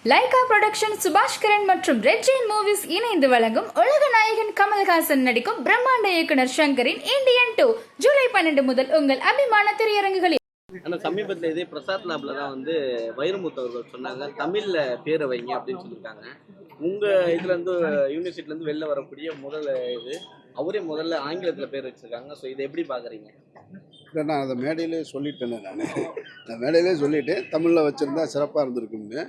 Lyca production Subaskaran மற்றும் red Jain movies இணைந்து வழங்கும் உலக நாயகன் கமல்ஹாசன் நடிக்கும் பிரம்மாண்ட இயக்குனர் ஷங்கரின் இந்தியன் 2 ஜூலை 12 முதல் உங்கள் அபிமான திரையரங்குகளில். ஆனால் சமீபத்தில் இதே பிரசாத் லேப்ல தான் வைரமுத்து அவர்கள் சொன்னாங்க, தமிழில் பேரை வைங்க அப்படின்னு சொல்லியிருக்காங்க. உங்கள் இதுலேருந்து யூனிவர்சிட்டிலேருந்து வெளில வரக்கூடிய முதல் அவரே முதல்ல ஆங்கிலத்தில் பேர் வச்சுருக்காங்க. ஸோ இதை எப்படி பார்க்குறீங்க? இல்லை, நான் அதை மேடையிலே சொல்லிட்டேன்னு நான் மேடையிலே சொல்லிவிட்டேன். தமிழில் வச்சுருந்தா சிறப்பாக இருந்திருக்கும்னு.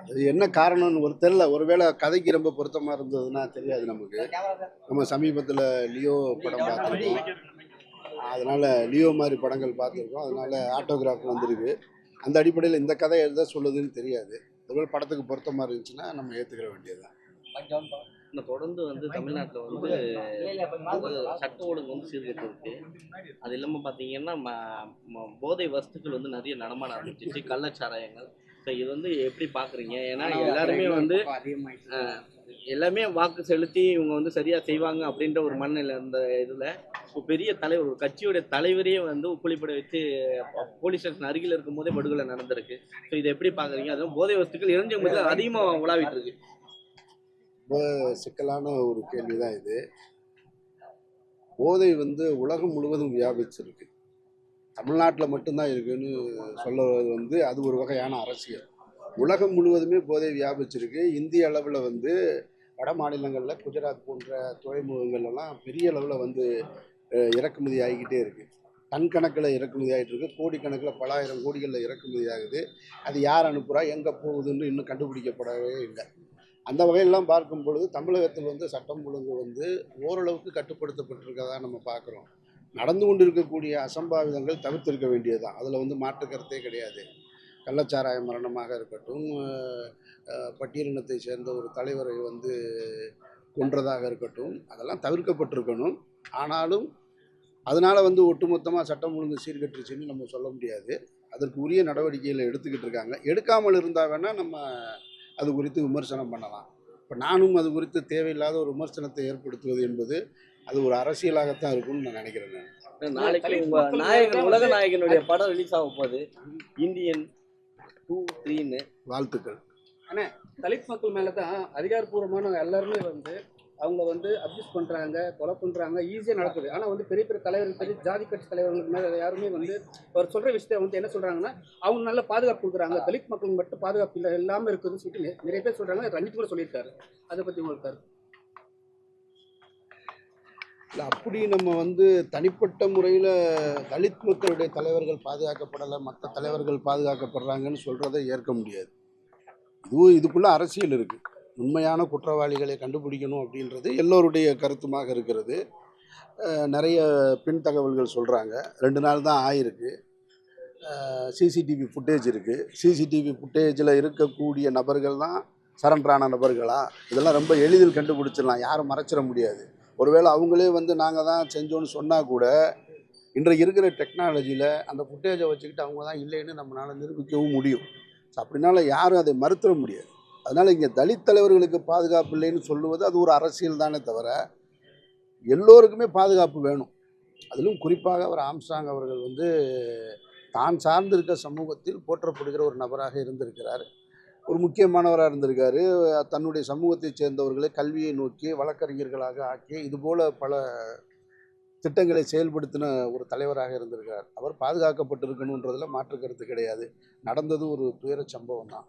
அது என்ன காரணம்னு தெரில. ஒருவேளை கதைக்கு ரொம்ப பொருத்தமாக இருந்ததுன்னா தெரியாது நமக்கு. நம்ம சமீபத்தில் லியோ படம் பார்த்துருக்கோம். அதனால் லியோ மாதிரி படங்கள் பார்த்துருக்கோம். அதனால் ஆட்டோகிராஃப் வந்திருக்கு. அந்த அடிப்படையில் இந்த கதை எதை சொல்லுதுன்னு தெரியாது. ஒருவேளை படத்துக்கு பொருத்தமாக இருந்துச்சுன்னா நம்ம ஏற்றுக்கிற வேண்டியது தான். தொடர்ந்து தமிழ்நாட்டில் சட்ட ஒழுங்கு சீர்கட்டு இருக்கு. அது இல்லாமல் பார்த்தீங்கன்னா போதை வஸ்துக்கள் நிறைய நடமான ஆரம்பிச்சிச்சு, கள்ளச்சாராயங்கள். ஸோ இது எப்படி பார்க்குறீங்க? ஏன்னா எல்லாமே வாக்கு செலுத்தி இவங்க சரியாக செய்வாங்க அப்படின்ற ஒரு மனநிலை. அந்த இதில் இப்போ பெரிய தலைவர், ஒரு கட்சியுடைய தலைவரையே கூலிப்படை வச்சு போலீஸ் ஸ்டேஷன் அருகில் இருக்கும் போதே படுகொலை நடந்திருக்கு. ஸோ இதை எப்படி பார்க்குறீங்க? அதுவும் போதை வஸ்துக்கள் இளைஞர்கள் அதிகமாக உலாவிட்டு இருக்கு. ரொம்ப சிக்கலான ஒரு கேள்வி தான் இது. போதை உலகம் முழுவதும் வியாபிச்சிருக்கு. தமிழ்நாட்டில் மட்டும்தான் இருக்குன்னு சொல்லுவது அது ஒரு வகையான அரசியல். உலகம் முழுவதுமே போதை வியாபிச்சிருக்கு. இந்திய அளவில் வட மாநிலங்களில் குஜராத் போன்ற துறைமுகங்கள்லாம் பெரிய அளவில் இறக்குமதி ஆகிக்கிட்டே இருக்குது. டன் கணக்கில் இறக்குமதி ஆகிட்டு இருக்கு. கோடிக்கணக்கில் பல ஆயிரம் கோடிகளில் இறக்குமதி ஆகுது. அது யார் அனுப்புகிறா, எங்கே போகுதுன்னு இன்னும் கண்டுபிடிக்கப்படவே இல்லை. அந்த வகையெல்லாம் பார்க்கும் பொழுது தமிழகத்தில் சட்டம் ஒழுங்கு ஓரளவுக்கு கட்டுப்படுத்தப்பட்டிருக்கதா நம்ம பார்க்குறோம். நடந்து கொண்டு இருக்கக்கூடிய அசம்பாவிதங்கள் தவிர்த்திருக்க வேண்டியது தான். அதில் மாற்று கருத்தே கிடையாது. கள்ளச்சாராய மரணமாக இருக்கட்டும், பட்டியலினத்தை சேர்ந்த ஒரு தலைவரை கொன்றதாக இருக்கட்டும், அதெல்லாம் தவிர்க்கப்பட்டிருக்கணும். ஆனாலும் அதனால் ஒட்டுமொத்தமாக சட்டம் ஒழுங்கு சீர்கட்டுச்சுன்னு நம்ம சொல்ல முடியாது. அதற்கு உரிய நடவடிக்கைகளை எடுத்துக்கிட்டு இருக்காங்க. எடுக்காமல் இருந்தால் வேணால் நம்ம அது குறித்து விமர்சனம் பண்ணலாம். இப்போ நானும் அது குறித்து தேவையில்லாத ஒரு விமர்சனத்தை ஏற்படுத்துவது என்பது அது ஒரு அரசியலாகத்தான் இருக்கும்னு நான் நினைக்கிறேன். நாளைக்கு உலக நாயகனுடைய படம் ரிலீஸ் ஆக போகுது, இந்தியன் 2, 3ன்னு. வாழ்த்துக்கள். ஆனால் தலித் மக்கள் மேலே தான் அதிகாரப்பூர்வமான எல்லாருமே அவங்க அப்யூஸ் பண்ணுறாங்க, கொலை பண்ணுறாங்க, ஈஸியாக நடக்குது. ஆனால் பெரிய பெரிய தலைவர்கள், பெரிய ஜாதி கட்சி தலைவர்களுக்கு மேலே யாருமே அவர் சொல்கிற விஷயத்தை என்ன சொல்கிறாங்கன்னா, அவங்க நல்ல பாதுகாப்பு கொடுக்குறாங்க, தலித் மக்களுக்கு மட்டும் பாதுகாப்பு இல்லை இல்லாமல் இருக்குதுன்னு சொல்லிட்டு நிறைய பேர் சொல்கிறாங்க. ரஞ்சித் கூட சொல்லியிருக்காரு. அதை பற்றி உங்களுக்கு கருத்து? இல்லை, அப்படி நம்ம தனிப்பட்ட முறையில் தலித் மக்களுடைய தலைவர்கள் பாதுகாக்கப்படலை, மற்ற தலைவர்கள் பாதுகாக்கப்படுறாங்கன்னு சொல்கிறத ஏற்க முடியாது. இதுக்குள்ளே அரசியல் இருக்குது. உண்மையான குற்றவாளிகளை கண்டுபிடிக்கணும் அப்படின்றது எல்லோருடைய கருத்துமாக இருக்கிறது. நிறைய பின் தகவல்கள் சொல்கிறாங்க. 2 நாள் தான் ஆயிருக்கு. சிசிடிவி ஃபுட்டேஜ் இருக்குது. சிசிடிவி ஃபுட்டேஜில் இருக்கக்கூடிய நபர்கள் தான் சரண்டரான நபர்களா? இதெல்லாம் ரொம்ப எளிதில் கண்டுபிடிச்சிடலாம். யாரும் மறைச்சிட முடியாது. ஒருவேளை அவங்களே நாங்கள் தான் செஞ்சோன்னு சொன்னால் கூட இன்றைக்கு இருக்கிற டெக்னாலஜியில் அந்த ஃபுட்டேஜை வச்சுக்கிட்டு அவங்க தான் இல்லைன்னு நம்மளால் நிரூபிக்கவும் முடியும். ஸோ அப்படின்னால யாரும் அதை மறுத்துட முடியாது. அதனால் இங்கே தலித் தலைவர்களுக்கு பாதுகாப்பு இல்லைன்னு சொல்லுவது அது ஒரு அரசியல் தானே தவிர எல்லோருக்குமே பாதுகாப்பு வேணும். அதிலும் குறிப்பாக அவர் ஆம்ஸ்ட்ராங் அவர்கள் தான் சார்ந்திருக்க சமூகத்தில் போற்றப்படுகிற ஒரு நபராக இருந்திருக்கிறார். ஒரு முக்கியமானவராக இருந்திருக்காரு. தன்னுடைய சமூகத்தை சேர்ந்தவர்களை கல்வியை நோக்கி வழக்கறிஞர்களாக ஆக்கி இதுபோல் பல திட்டங்களை செயல்படுத்தின ஒரு தலைவராக இருந்திருக்கிறார். அவர் பாதுகாக்கப்பட்டிருக்கணுன்றதில் மாற்று கருத்து கிடையாது. நடந்தது ஒரு துயர சம்பவம் தான்.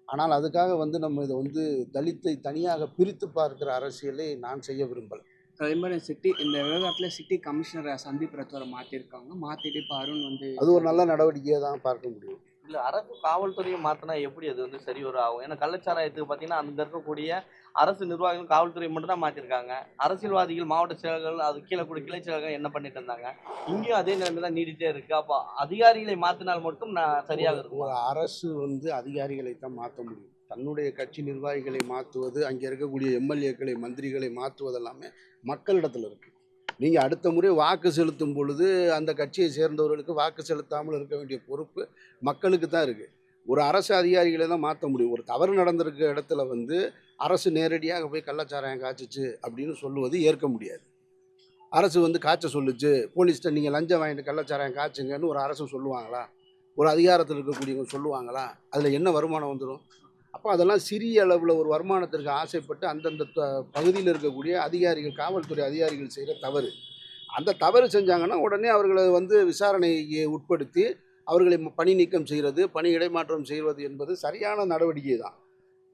ஆனால் அதுக்காக நம்ம இதை தலித்தை தனியாக பிரித்து பார்க்கிற அரசியலை நான் செய்ய விரும்பலை. அதே மாதிரி இந்த விவகாரத்தில் சிட்டி கமிஷனரை சந்தீப் ரத்தோரை மாற்றிருக்காங்க. மாற்றிட்டு இப்போ அருண் அது ஒரு நல்ல நடவடிக்கையை தான் பார்க்க முடியும். இல்லை, அரசு காவல்துறையை மாற்றினா எப்படி அது சரி ஒரு ஆகும்? ஏன்னா கள்ளச்சாராயத்துக்கு பார்த்தீங்கன்னா அங்கே இருக்கக்கூடிய அரசு நிர்வாகிகள் காவல்துறை மட்டும் தான் மாற்றிருக்காங்க. அரசியல்வாதிகள், மாவட்ட செயலர்கள், அது கீழே கூட கிளை செயலர்கள் என்ன பண்ணிட்டு இருந்தாங்க. இங்கேயும் அதே நிலைமை தான் நீடிட்டே இருக்குது. அப்போ அதிகாரிகளை மாற்றினால் மட்டும் சரியாக இருக்கும். ஒரு அரசு அதிகாரிகளை தான் மாற்ற முடியும். தன்னுடைய கட்சி நிர்வாகிகளை மாற்றுவது, அங்கே இருக்கக்கூடிய எம்எல்ஏக்களை, மந்திரிகளை மாற்றுவது எல்லாமே மக்களிடத்தில் இருக்குது. நீங்கள் அடுத்த முறை வாக்கு செலுத்தும் பொழுது அந்த கட்சியை சேர்ந்தவர்களுக்கு வாக்கு செலுத்தாமல் இருக்க வேண்டிய பொறுப்பு மக்களுக்கு தான் இருக்குது. ஒரு அரசு அதிகாரிகளை தான் மாற்ற முடியும். ஒரு தவறு நடந்திருக்க இடத்துல அரசு நேரடியாக போய் கள்ளச்சாராயம் காய்ச்சிச்சு அப்படின்னு சொல்லுவது ஏற்க முடியாது. அரசு காய்ச்ச சொல்லுச்சு, போலீஸ்கிட்ட நீங்கள் லஞ்சம் வாங்கிட்டு கள்ளச்சாராயம் காய்ச்சுங்கன்னு ஒரு அரசு சொல்லுவாங்களா? ஒரு அதிகாரத்தில் இருக்கக்கூடியவங்க சொல்லுவாங்களா? அதில் என்ன வருமானம் வந்துடும்? அப்போ அதெல்லாம் சிறிய அளவில் ஒரு வருமானத்திற்கு ஆசைப்பட்டு அந்தந்த பகுதியில் இருக்கக்கூடிய அதிகாரிகள், காவல்துறை அதிகாரிகள் செய்கிற தவறு. அந்த தவறு செஞ்சாங்கன்னா உடனே அவர்களை வந்து விசாரணையை உட்படுத்தி அவர்களை பணி நீக்கம் செய்கிறது, பணி இடைமாற்றம் செய்வது என்பது சரியான நடவடிக்கை தான்.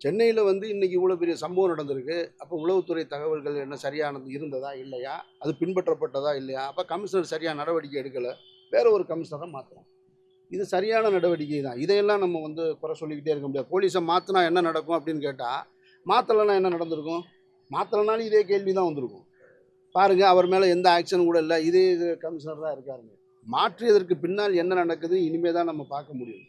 சென்னையில் வந்து இன்றைக்கி இவ்வளோ பெரிய சம்பவம் நடந்திருக்கு. அப்போ உளவுத்துறை தகவல்கள் என்ன சரியானது இருந்ததா இல்லையா, அது பின்பற்றப்பட்டதா இல்லையா, அப்போ கமிஷனர் சரியாக நடவடிக்கை எடுக்கலை, வேற ஒரு கமிஷனரை மாற்றலாம். இது சரியான நடவடிக்கை தான். இதையெல்லாம் நம்ம வந்து குறை சொல்லிக்கிட்டே இருக்க முடியாது. போலீஸை மாற்றினா என்ன நடக்கும் அப்படின்னு கேட்டால், மாற்றலைன்னா என்ன நடந்திருக்கும்? மாற்றலைனாலும் இதே கேள்வி தான் வந்திருக்கும். பாருங்கள், அவர் மேலே எந்த ஆக்ஷனும் கூட இல்லை, இதே கமிஷனர் தான் இருக்காருங்க. மாற்றியதற்கு பின்னால் என்ன நடக்குது இனிமே தான் நம்ம பார்க்க முடியும்.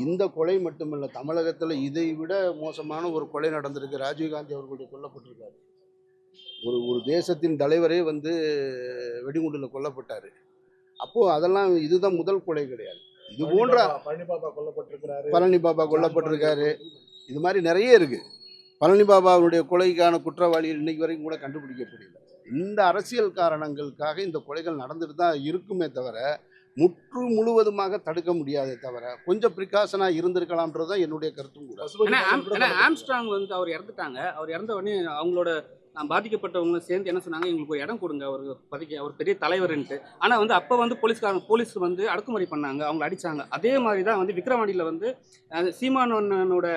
இந்த கொலை மட்டுமல்ல, தமிழகத்தில் இதை விட மோசமான ஒரு கொலை நடந்திருக்கு. ராஜீவ்காந்தி அவர்களுடைய கொல்லப்பட்டிருக்காரு. ஒரு தேசத்தின் தலைவரே வந்து வெடிகுண்டில் கொல்லப்பட்டார். அப்போது அதெல்லாம் இதுதான் முதல் கொலை கிடையாது. இது போன்ற பழனி பாபா கொல்லப்பட்டிருக்காரு. இது மாதிரி நிறைய இருக்குது. பழனி பாபாவுடைய கொலைக்கான குற்றவாளிகள் இன்னைக்கு வரைக்கும் கூட கண்டுபிடிக்கப்படல. இந்த அரசியல் காரணங்களுக்காக இந்த கொலைகள் நடந்துட்டு தான் இருக்குமே தவிர முழுவதுமாக தடுக்க முடியாதே தவிர கொஞ்சம் ப்ரிகாஷனாக இருந்திருக்கலாம்ன்றது தான் என்னுடைய கருத்தும் கூட. ஆம்ஸ்ட்ராங் வந்து அவர் இறந்துட்டாங்க. அவர் இறந்த உடனே அவங்களோட பாதிக்கப்பட்டவங்க சேர்ந்து என்ன சொன்னாங்க, எங்களுக்கு ஒரு இடம் கொடுங்க, அவர் பெரிய தலைவர்ன்ட்டு. ஆனால் வந்து அப்போ வந்து போலீஸ் வந்து அடக்குமுறை பண்ணாங்க, அவங்களை அடித்தாங்க. அதே மாதிரி தான் வந்து விக்கிரவாண்டியில் வந்து சீமானோட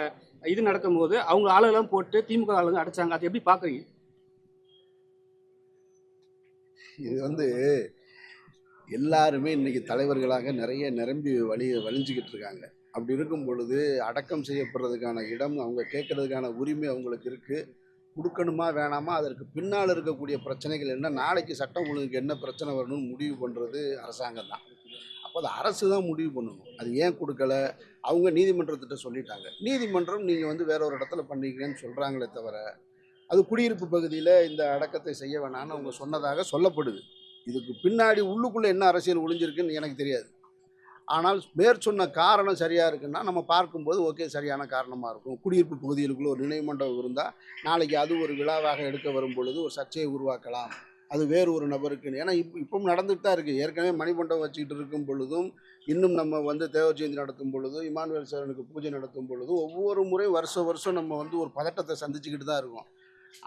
இது நடக்கும்போது அவங்க ஆளுகெல்லாம் போட்டு திமுக ஆளுங்க அடித்தாங்க. அது எப்படி பார்க்குறீங்க? இது வந்து எல்லாருமே இன்றைக்கி தலைவர்களாக நிறைய நிரம்பி வலிஞ்சிக்கிட்டு இருக்காங்க. அப்படி இருக்கும் பொழுது அடக்கம் செய்யப்படுறதுக்கான இடம், அவங்க கேட்கறதுக்கான உரிமை அவங்களுக்கு இருக்குது. கொடுக்கணுமா வேணாமா, அதற்கு பின்னால் இருக்கக்கூடிய பிரச்சனைகள் என்ன, நாளைக்கு சட்டம் ஒழுங்குக்கு என்ன பிரச்சனை வரணும்னு முடிவு பண்ணுறது அரசாங்கம் தான். அப்போ அது அரசு தான் முடிவு பண்ணணும். அது ஏன் கொடுக்கல, அவங்க நீதிமன்றத்திட்ட சொல்லிட்டாங்க. நீதிமன்றம் நீங்கள் வந்து வேற ஒரு இடத்துல பண்ணிக்கிறேன்னு சொல்கிறாங்களே தவிர அது குடியிருப்பு பகுதியில் இந்த அடக்கத்தை செய்ய வேணான்னு அவங்க சொன்னதாக சொல்லப்படுது. இதுக்கு பின்னாடி உள்ளுக்குள்ளே என்ன அரசியல் ஒளிஞ்சிருக்குன்னு எனக்கு தெரியாது. ஆனால் மேற்சொன்ன காரணம் சரியாக இருக்குன்னா நம்ம பார்க்கும்போது ஓகே, சரியான காரணமாக இருக்கும். குடியிருப்பு பகுதிகளுக்குள்ளே ஒரு நினைவு மண்டபம் இருந்தால் நாளைக்கு அது ஒரு விழாவாக எடுக்க வரும் பொழுது ஒரு சர்ச்சையை உருவாக்கலாம். அது வேறு ஒரு நபருக்குன்னு. ஏன்னா இப்பவும் நடந்துட்டு தான் இருக்குது. ஏற்கனவே மணிமண்டபம் வச்சுக்கிட்டு இருக்கும் பொழுதும், இன்னும் நம்ம வந்து தேவர் ஜெயந்தி நடத்தும் பொழுதும், இமானுவேல் சேரனுக்கு பூஜை நடத்தும் பொழுதும் ஒவ்வொரு முறை வருஷம் நம்ம வந்து ஒரு பதட்டத்தை சந்திச்சுக்கிட்டு தான் இருக்கோம்.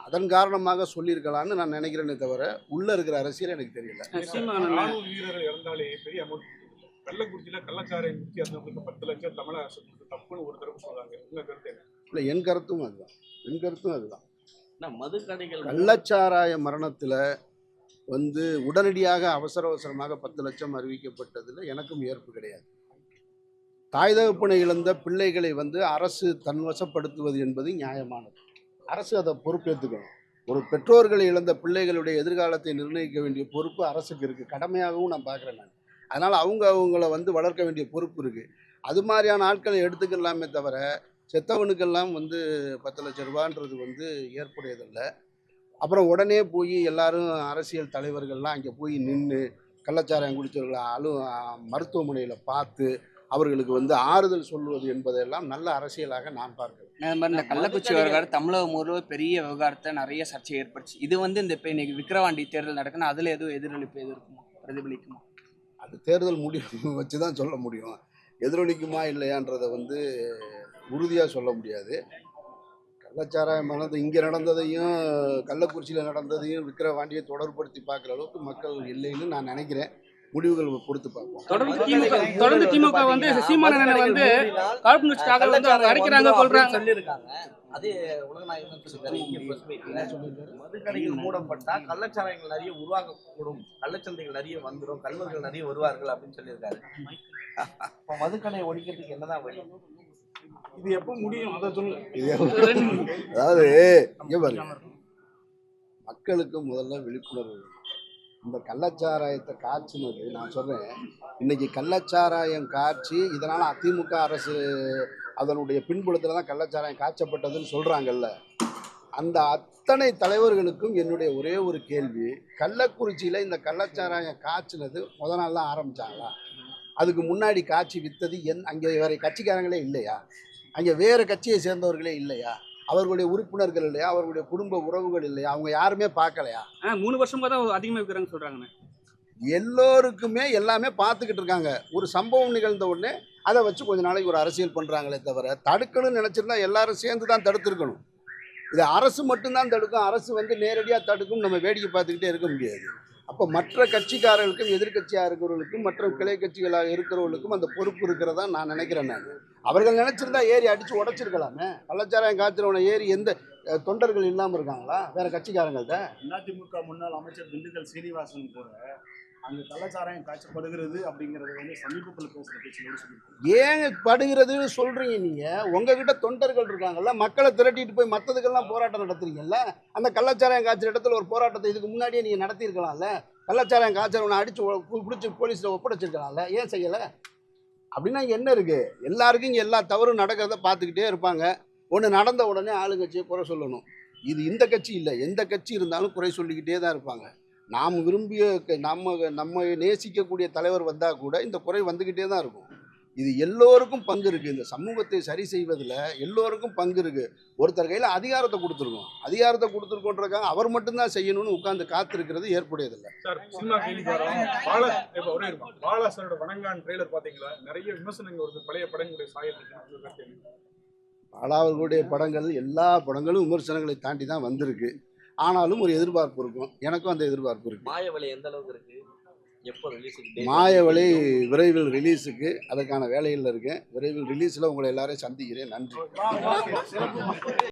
அதன் காரணமாக சொல்லியிருக்கலான்னு நான் நினைக்கிறேனே தவிர உள்ள இருக்கிற அரசியல் எனக்கு தெரியல. ராணுவ வீரர் இறந்தாலே பெரிய அமௌண்ட். கள்ளக்குறிச்சியில் கள்ளச்சாரை முக்கிய இருந்தவங்களுக்கு 10 லட்சம் தமிழக அரசு தப்புன்னு ஒரு தரப்பு சொல்றாங்க. உங்க கருத்து என்ன? இல்லை, என் கருத்தும் அதுதான். மதுக்கடைகள் கள்ளச்சாராய மரணத்தில் வந்து உடனடியாக அவசரமாக 10 லட்சம் அறிவிக்கப்பட்டதில் எனக்கும் ஏற்பு கிடையாது. தாய் தகப்பனை இழந்த பிள்ளைகளை வந்து அரசு தன்வசப்படுத்துவது என்பது நியாயமானது. அரசு அதை பொறுப்பேற்றுக்கணும். ஒரு பெற்றோர்களை இழந்த பிள்ளைகளுடைய எதிர்காலத்தை நிர்ணயிக்க வேண்டிய பொறுப்பு அரசுக்கு இருக்குது. கடமையாகவும் நான் பார்க்குறேன் நான். அதனால் அவங்கள வந்து வளர்க்க வேண்டிய பொறுப்பு இருக்குது. அது மாதிரியான ஆட்களை எடுத்துக்கலாமே தவிர செத்தவனுக்கெல்லாம் வந்து 10 லட்சம் ரூபான்றது வந்து ஏற்புடையதில்லை. அப்புறம் உடனே போய் எல்லாரும் அரசியல் தலைவர்கள்லாம் அங்கே போய் நின்று கள்ளச்சாராயம் குடித்தவர்களை மருத்துவமனையில் பார்த்து அவர்களுக்கு வந்து ஆறுதல் சொல்வது என்பதெல்லாம் நல்ல அரசியலாக நான் பார்க்கிறேன். இந்த கள்ளக்குறிச்சி விவகாரம் தமிழகம் முழுவதும் பெரிய விவகாரத்தை நிறைய சர்ச்சை ஏற்படுச்சு. இது வந்து இந்த இப்போ இன்னைக்கு விக்கிரவாண்டி தேர்தல் நடக்குன்னா அதில் எதுவும் எதிரொலிப்பு இருக்குமா, பிரதிபலிக்குமா? அது தேர்தல் முடிவு வச்சு தான் சொல்ல முடியும். எதிரொலிக்குமா இல்லையான்றதை வந்து உறுதியாக சொல்ல முடியாது. கள்ளச்சாராயம் இங்கே நடந்ததையும் கள்ளக்குறிச்சியில் நடந்ததையும் விக்கிரவாண்டியை தொடர்படுத்தி பார்க்குற அளவுக்கு மக்கள் இல்லைன்னு நான் நினைக்கிறேன். முடிவுகள் பொறுத்து பார்ப்போம். தொடர்ந்து திமுக வந்து சீமானனை வந்து காழ்ப்புணர்ச்சிக்காக வந்து அடிக்கிறாங்க சொல்லியிருக்காங்க. அதே உலகநாயகன் மதுக்கடைகள் மூடப்பட்டா கள்ளச்சாராயங்கள் நிறைய உருவாக்கக்கூடும், கள்ளச்சந்தைகள் நிறைய வந்துடும், கல்வர்கள் நிறைய வருவார்கள் அப்படின்னு சொல்லியிருக்காரு. இப்போ மதுக்கடையை ஒழிக்கிறதுக்கு என்னதான் வழி? இது எப்போ முடியும் அதை சொல்லு. அதாவது இங்கே பாருங்க, மக்களுக்கு முதல்ல விழிப்புணர்வு. இந்த கள்ளச்சாராயத்தை காய்ச்சினது நான் சொல்கிறேன். இன்றைக்கி கள்ளச்சாராயம் காய்ச்சி இதனால் அதிமுக அரசு அதனுடைய பின்புலத்தில் தான் கள்ளச்சாராயம் காய்ச்சப்பட்டதுன்னு சொல்கிறாங்கல்ல. அந்த அத்தனை தலைவர்களுக்கும் என்னுடைய ஒரே ஒரு கேள்வி, கள்ளக்குறிச்சியில் இந்த கள்ளச்சாராயம் காய்ச்சினது நாள் தான் ஆரம்பித்தாங்களா? அதுக்கு முன்னாடி காய்ச்சி விற்றது அங்கே வேறு கட்சிக்காரங்களே இல்லையா? அங்கே வேறு கட்சியை சேர்ந்தவர்களே இல்லையா? அவர்களுடைய உறுப்பினர்கள் இல்லையா? அவர்களுடைய குடும்ப உறவுகள் இல்லையா? அவங்க யாருமே பார்க்கலையா? 3 வருஷமா தான் அதிகமாக இருக்கிறாங்கன்னு சொல்கிறாங்க. எல்லோருக்குமே எல்லாமே பார்த்துக்கிட்டு இருக்காங்க. ஒரு சம்பவம் நிகழ்ந்த உடனே அதை வச்சு கொஞ்ச நாளைக்கு ஒரு அரசியல் பண்ணுறாங்களே தவிர தடுக்கணும்னு நினச்சிருந்தா எல்லாரும் சேர்ந்து தான் தடுத்துருக்கணும். இது அரசு மட்டும்தான் தடுக்கும். அரசு வந்து நேரடியாக தடுக்கும், நம்ம வேடிக்கை பார்த்துக்கிட்டே இருக்க முடியாது. அப்போ மற்ற கட்சிக்காரர்களுக்கும் எதிர்கட்சியாக இருக்கிறவர்களுக்கும் மற்ற கிளை கட்சிகளாக இருக்கிறவர்களுக்கும் அந்த பொறுப்பு இருக்கிறதா நான் நினைக்கிறேன். நான் அவர்கள் நினச்சிருந்தா ஏறி அடித்து உடச்சிருக்கலாமே. கள்ளச்சாராயம் காய்ச்சறவனை ஏறி எந்த தொண்டர்கள் இல்லாமல் இருக்காங்களா வேற கட்சிக்காரங்கள்ட்ட? அதிமுக முன்னாள் அமைச்சர் திண்டுக்கல் சீனிவாசன் கூட அங்கே கள்ளச்சாராயம் காய்ச்சப்படுகிறது அப்படிங்கிறது வந்து சமீபத்தில் பேசுகிற பேச்சுகளோடு சொல்லியிருக்காங்க. ஏங்க படுகிறதுன்னு சொல்கிறீங்க நீங்கள்? உங்ககிட்ட தொண்டர்கள் இருக்காங்கல்ல, மக்களை திரட்டிட்டு போய் மற்றதுக்கெல்லாம் போராட்டம் நடத்துறீங்கல்ல. அந்த கள்ளச்சாராயம் காய்ச்சற இடத்துல ஒரு போராட்டத்தை இதுக்கு முன்னாடியே நீங்கள் நடத்தியிருக்கலாம்ல. கள்ளச்சாராயம் காய்ச்சறவனை அடித்து பிடிச்சி போலீஸில் ஒப்படைச்சிருக்கலாம்ல, ஏன் செய்யலை? அப்படின்னா என்ன இருக்குது? எல்லாருக்கும் இங்கே எல்லா தவறும் நடக்கிறத பார்த்துக்கிட்டே இருப்பாங்க. ஒன்று நடந்த உடனே ஆளுங்கட்சியை குறை சொல்லணும். இது இந்த கட்சி இல்லை, எந்த கட்சி இருந்தாலும் குறை சொல்லிக்கிட்டே தான் இருப்பாங்க. நாம் விரும்பிய நம்ம நேசிக்கக்கூடிய தலைவர் வந்தால் கூட இந்த குறை வந்துக்கிட்டே தான் இருக்கும். இது எல்லோருக்கும் பங்கு இருக்குது. இந்த சமூகத்தை சரி செய்வதில் எல்லோருக்கும் பங்கு இருக்குது. ஒருத்தர் கையில் அதிகாரத்தை கொடுத்துருக்கோன்றக்காக அவர் மட்டும்தான் செய்யணும்னு உட்காந்து காத்திருக்கிறது ஏற்புடையதில்லை. சார், சினிமா கேள்விக்கு வரோம். பாலா சாரோட வணங்கான் ட்ரெய்லர் பார்த்தீங்களா? நிறைய விமர்சனங்கள் வருது, பழைய படங்களுடைய சாயல் இருக்கு. பாலா அவர்களுடைய படங்கள் எல்லா படங்களும் விமர்சனங்களை தாண்டி தான் வந்திருக்கு. ஆனாலும் ஒரு எதிர்பார்ப்பு இருக்கும். எனக்கும் அந்த எதிர்பார்ப்பு இருக்கு. மாயவலை எந்த அளவுக்கு இருக்கு? எப்போ ரிலீஸுக்கு? மாயவலை விரைவில் ரிலீஸுக்கு அதற்கான வேலையில் இருக்கேன். விரைவில் ரிலீஸில் உங்களை எல்லாரையும் சந்திக்கிறேன். நன்றி.